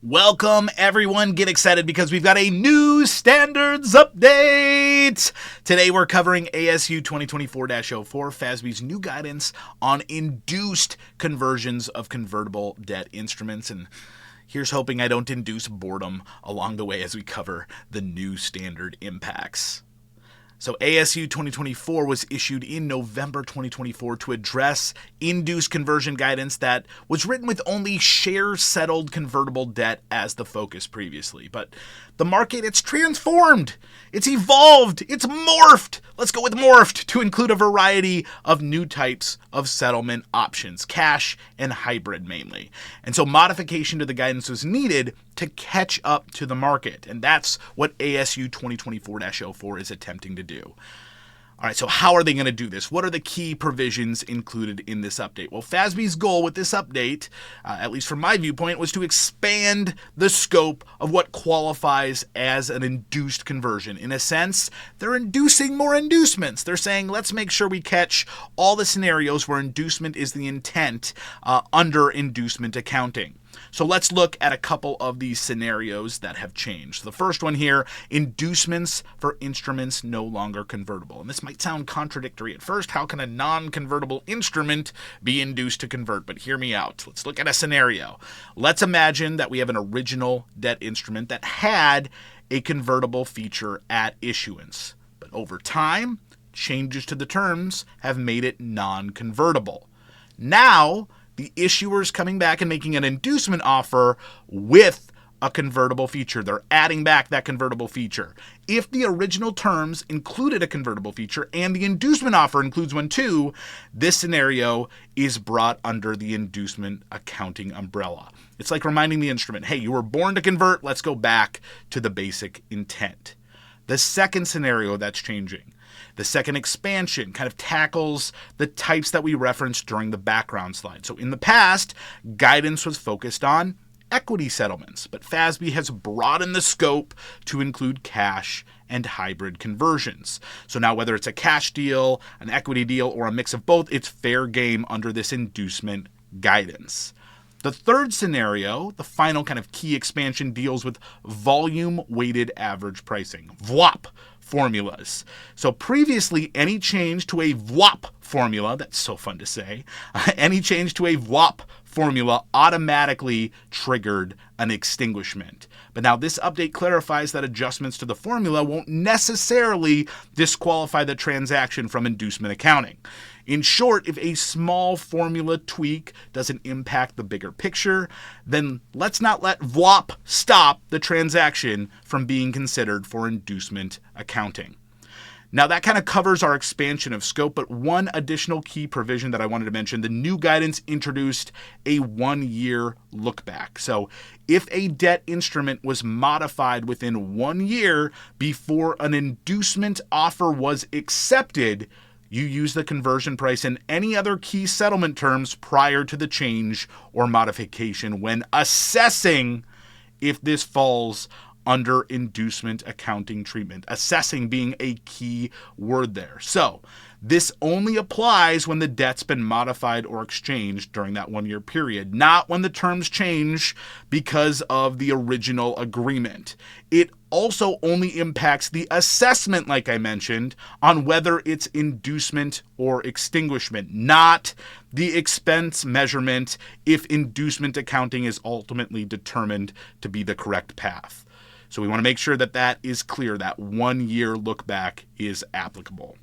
Welcome, everyone. Get excited because we've got a new standards update. Today, we're covering ASU 2024-04, FASB's new guidance on induced conversions of convertible debt instruments. And here's hoping I don't induce boredom along the way as we cover the new standard impacts. So ASU 2024 was issued in November 2024 to address induced conversion guidance that was written with only share-settled convertible debt as the focus previously. But the market, it's transformed, it's evolved, it's morphed. Let's go with morphed to include a variety of new types of settlement options, cash and hybrid mainly. And so modification to the guidance was needed to catch up to the market. And that's what ASU 2024-04 is attempting to do. All right, so how are they going to do this? What are the key provisions included in this update? Well, FASB's goal with this update, at least from my viewpoint, was to expand the scope of what qualifies as an induced conversion. In a sense, they're inducing more inducements. They're saying, let's make sure we catch all the scenarios where inducement is the intent under inducement accounting. So let's look at a couple of these scenarios that have changed. The first one here, inducements for instruments no longer convertible. And this might sound contradictory at first. How can a non-convertible instrument be induced to convert? But hear me out. Let's look at a scenario. Let's imagine that we have an original debt instrument that had a convertible feature at issuance. But over time, changes to the terms have made it non-convertible. Now, the issuer's coming back and making an inducement offer with a convertible feature. They're adding back that convertible feature. If the original terms included a convertible feature and the inducement offer includes one too, this scenario is brought under the inducement accounting umbrella. It's like reminding the instrument, hey, you were born to convert, let's go back to the basic intent. The second scenario that's changing, the second expansion kind of tackles the types that we referenced during the background slide. So in the past, guidance was focused on equity settlements, but FASB has broadened the scope to include cash and hybrid conversions. So now whether it's a cash deal, an equity deal, or a mix of both, it's fair game under this inducement guidance. The third scenario, the final kind of key expansion, deals with volume-weighted average pricing, VWAP formulas. So previously, any change to a VWAP formula, that's so fun to say, any change to a VWAP formula automatically triggered an extinguishment. But now this update clarifies that adjustments to the formula won't necessarily disqualify the transaction from inducement accounting. In short, if a small formula tweak doesn't impact the bigger picture, then let's not let VWAP stop the transaction from being considered for inducement accounting. Now that kind of covers our expansion of scope, but one additional key provision that I wanted to mention, the new guidance introduced a 1-year look back. So if a debt instrument was modified within 1 year before an inducement offer was accepted, you use the conversion price and any other key settlement terms prior to the change or modification when assessing if this falls under inducement accounting treatment. Assessing being a key word there. So this only applies when the debt's been modified or exchanged during that 1-year period, not when the terms change because of the original agreement. It also only impacts the assessment, like I mentioned, on whether it's inducement or extinguishment, not the expense measurement if inducement accounting is ultimately determined to be the correct path. So we want to make sure that that is clear, that 1-year look back is applicable.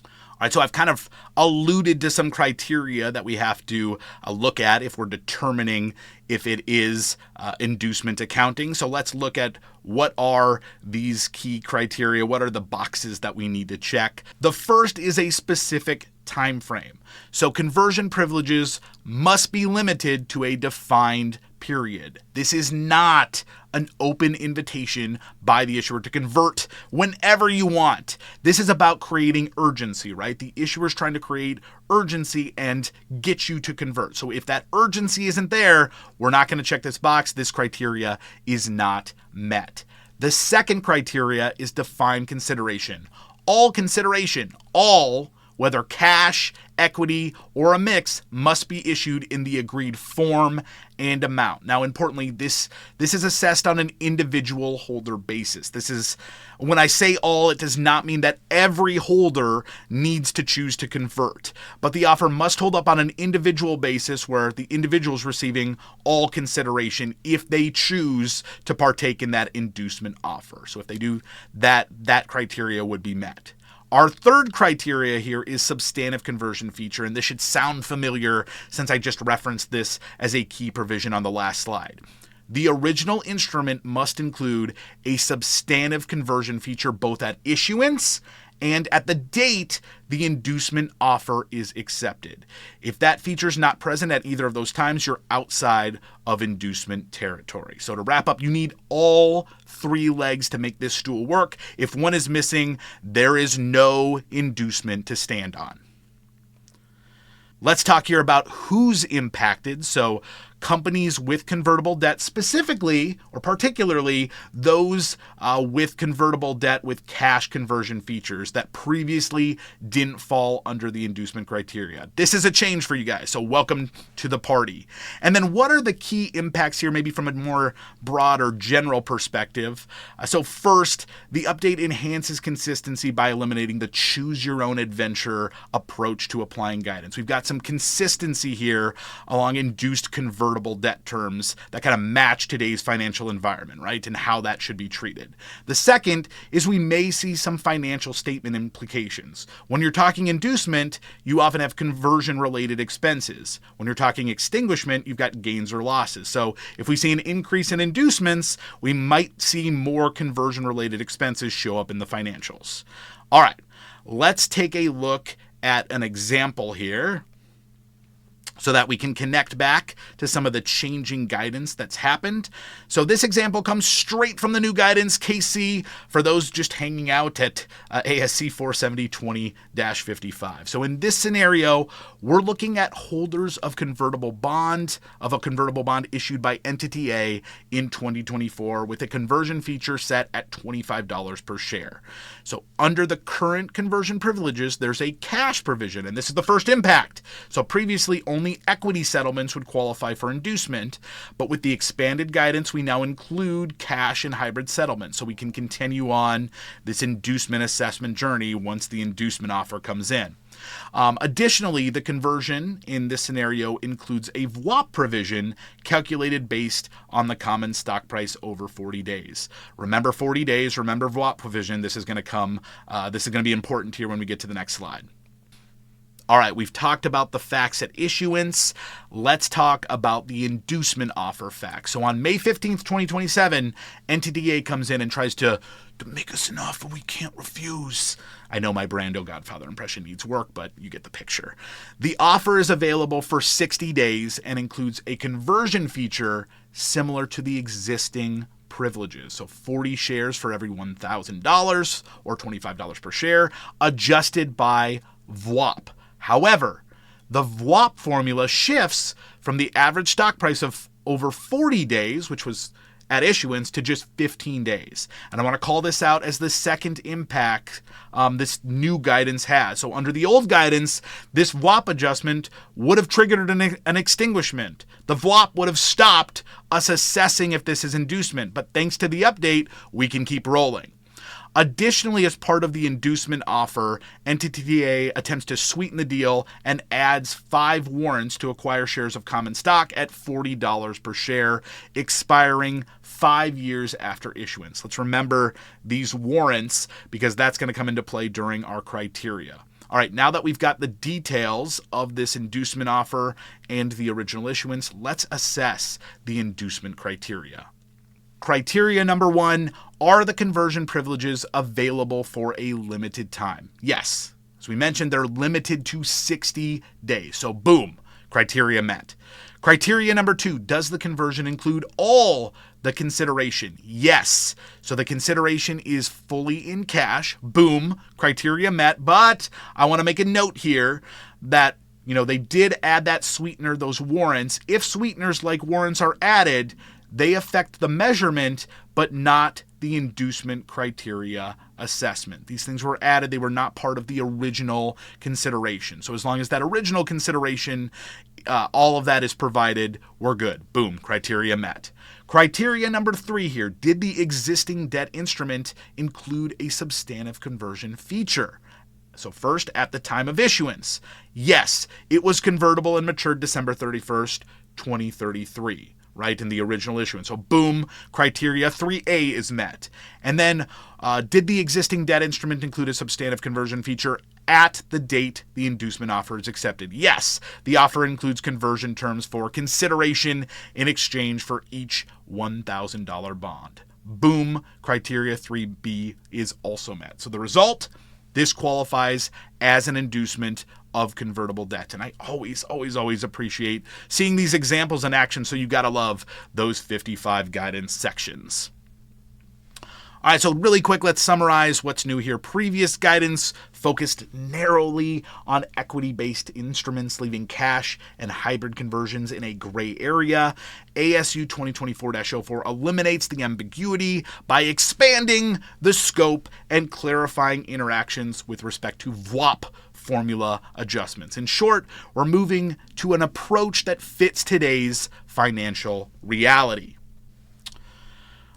All right, so I've kind of alluded to some criteria that we have to look at if we're determining if it is inducement accounting. So let's look at what are these key criteria, what are the boxes that we need to check. The first is a specific time frame. So conversion privileges must be limited to a defined period. This is not an open invitation by the issuer to convert whenever you want. This is about creating urgency, right? The issuer is trying to create urgency and get you to convert. So if that urgency isn't there, we're not going to check this box. This criteria is not met. The second criteria is defined consideration. All consideration, all whether cash, equity, or a mix, must be issued in the agreed form and amount. Now, importantly, this is assessed on an individual holder basis. This is, when I say all, it does not mean that every holder needs to choose to convert, but the offer must hold up on an individual basis where the individual is receiving all consideration if they choose to partake in that inducement offer. So if they do that, that criteria would be met. Our third criteria here is substantive conversion feature, and this should sound familiar since I just referenced this as a key provision on the last slide. The original instrument must include a substantive conversion feature both at issuance and at the date the inducement offer is accepted. If that feature is not present at either of those times, you're outside of inducement territory. So to wrap up, you need all three legs to make this stool work. If one is missing, there is no inducement to stand on. Let's talk here about who's impacted. So companies with convertible debt specifically, or particularly those with convertible debt with cash conversion features that previously didn't fall under the inducement criteria. This is a change for you guys, so welcome to the party. And then what are the key impacts here, maybe from a more broad or general perspective? So first, the update enhances consistency by eliminating the choose your own adventure approach to applying guidance. We've got some consistency here along induced convertible debt terms that kind of match today's financial environment, right? And how that should be treated. The second is we may see some financial statement implications. When you're talking inducement, you often have conversion-related expenses. When you're talking extinguishment, you've got gains or losses. So if we see an increase in inducements, we might see more conversion-related expenses show up in the financials. All right, let's take a look at an example here, so that we can connect back to some of the changing guidance that's happened. So this example comes straight from the new guidance, KC, for those just hanging out at ASC 470-20-55. So in this scenario, we're looking at holders of a convertible bond issued by Entity A in 2024 with a conversion feature set at $25 per share. So under the current conversion privileges, there's a cash provision, and this is the first impact. So previously, only equity settlements would qualify for inducement, but with the expanded guidance, we now include cash and hybrid settlements, so we can continue on this inducement assessment journey once the inducement offer comes in. Additionally, the conversion in this scenario includes a VWAP provision calculated based on the common stock price over 40 days. Remember 40 days, remember VWAP provision. This is going to be important here when we get to the next slide. All right, we've talked about the facts at issuance. Let's talk about the inducement offer facts. So on May 15th, 2027, Entity A comes in and tries to make us an offer we can't refuse. I know my Brando Godfather impression needs work, but you get the picture. The offer is available for 60 days and includes a conversion feature similar to the existing privileges. So 40 shares for every $1,000 or $25 per share, adjusted by VWAP. However, the VWAP formula shifts from the average stock price of over 40 days, which was at issuance, to just 15 days. And I want to call this out as the second impact this new guidance has. So under the old guidance, this VWAP adjustment would have triggered an extinguishment. The VWAP would have stopped us assessing if this is inducement, but thanks to the update, we can keep rolling. Additionally, as part of the inducement offer, Entity A attempts to sweeten the deal and adds 5 warrants to acquire shares of common stock at $40 per share, expiring 5 years after issuance. Let's remember these warrants because that's going to come into play during our criteria. All right, now that we've got the details of this inducement offer and the original issuance, let's assess the inducement criteria. Criteria number 1, are the conversion privileges available for a limited time? Yes. As we mentioned, they're limited to 60 days. So boom, criteria met. Criteria number 2, does the conversion include all the consideration? Yes. So the consideration is fully in cash. Boom, criteria met. But I want to make a note here that they did add that sweetener, those warrants. If sweeteners like warrants are added, they affect the measurement, but not the inducement criteria assessment. These things were added. They were not part of the original consideration. So as long as that original consideration, all of that is provided, we're good. Boom, criteria met. Criteria number 3 here, did the existing debt instrument include a substantive conversion feature? So first, at the time of issuance, yes, it was convertible and matured December 31st, 2033, right, in the original issuance. So boom, criteria 3A is met. And then, did the existing debt instrument include a substantive conversion feature at the date the inducement offer is accepted? Yes, the offer includes conversion terms for consideration in exchange for each $1,000 bond. Boom, criteria 3B is also met. So the result, this qualifies as an inducement of convertible debt. And I always appreciate seeing these examples in action, so you gotta love those 55 guidance sections. All right, so really quick, let's summarize what's new here. Previous guidance focused narrowly on equity-based instruments, leaving cash and hybrid conversions in a gray area. ASU 2024-04 eliminates the ambiguity by expanding the scope and clarifying interactions with respect to VWAP formula adjustments. In short, we're moving to an approach that fits today's financial reality.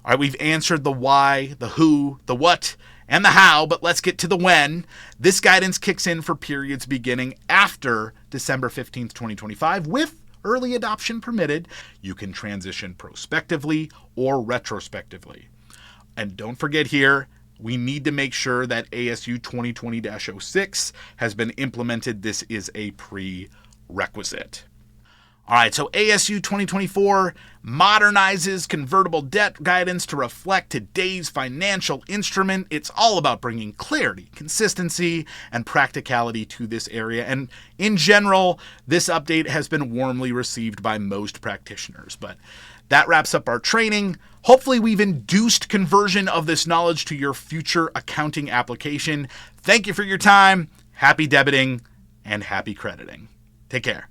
All right, we've answered the why, the who, the what, and the how, but let's get to the when. This guidance kicks in for periods beginning after December 15th, 2025, with early adoption permitted. You can transition prospectively or retrospectively. And don't forget here, we need to make sure that ASU 2020-06 has been implemented. This is a prerequisite. All right, so ASU 2024 modernizes convertible debt guidance to reflect today's financial instrument. It's all about bringing clarity, consistency, and practicality to this area. And in general, this update has been warmly received by most practitioners. But that wraps up our training. Hopefully, we've induced conversion of this knowledge to your future accounting application. Thank you for your time. Happy debiting and happy crediting. Take care.